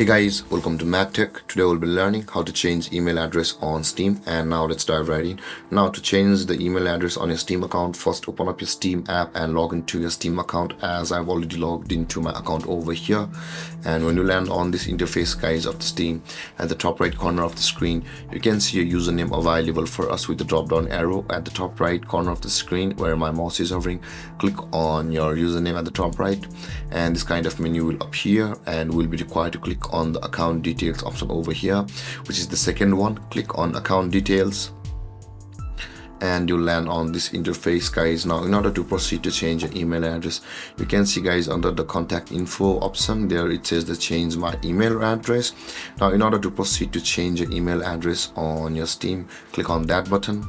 Hey guys, welcome to MadTech. Today we'll be learning how to change email address on Steam, and now let's dive right in. Now to change the email address on your Steam account, first open up your Steam app and log into your Steam account, as I've already logged into my account over here. And when you land on this interface guys of the Steam, at the top right corner of the screen you can see a username available for us with the drop down arrow at the top right corner of the screen where my mouse is hovering. Click on your username at the top right and this kind of menu will appear, and we'll be required to click on the account details option over here, which is the second one. Click on account details and you'll land on this interface guys. Now in order to proceed to change your email address, you can see guys under the contact info option there it says the change my email address. Now in order to proceed to change your email address on your Steam, click on that button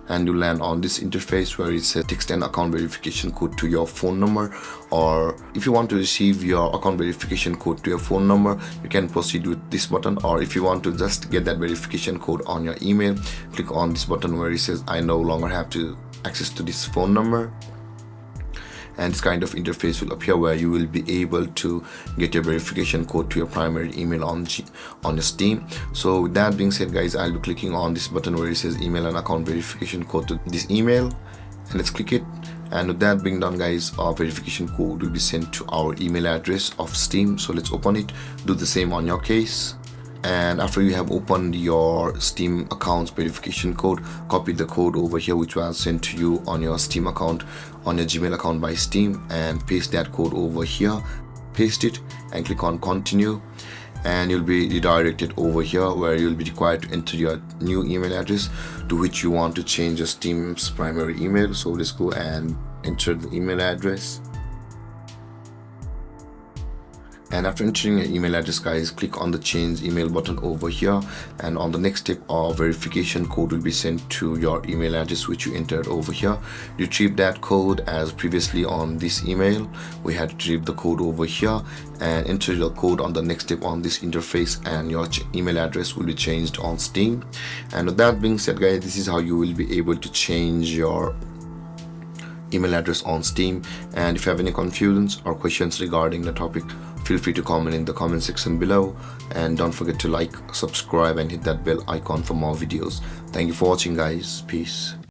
and you land on this interface where it says text an account verification code to your phone number, or if you want to receive your account verification code to your phone number, you can proceed with this button, or if you want to just get that verification code on your email, click on this button where it says I no longer have to access to this phone number, and this kind of interface will appear where you will be able to get your verification code to your primary email on your Steam. So with that being said guys, I'll be clicking on this button where it says email and account verification code to this email, and let's click it. And with that being done guys, our verification code will be sent to our email address of Steam. So let's open it, do the same on your case. And after you have opened your Steam account's verification code, copy the code over here which was sent to you on your Steam account, on your Gmail account by Steam, and paste that code over here. Paste it and click on continue, and you'll be redirected over here where you'll be required to enter your new email address to which you want to change your Steam's primary email. So let's go and enter the email address. And after entering your email address guys, click on the change email button over here, and on the next step our verification code will be sent to your email address which you entered over here. Retrieve that code as previously on this email. We had retrieved the code over here and enter your code on the next step on this interface, and your email address will be changed on Steam. And with that being said guys, this is how you will be able to change your email address on Steam. And if you have any confusions or questions regarding the topic, feel free to comment in the comment section below, and don't forget to like, subscribe and hit that bell icon for more videos. Thank you for watching guys. Peace.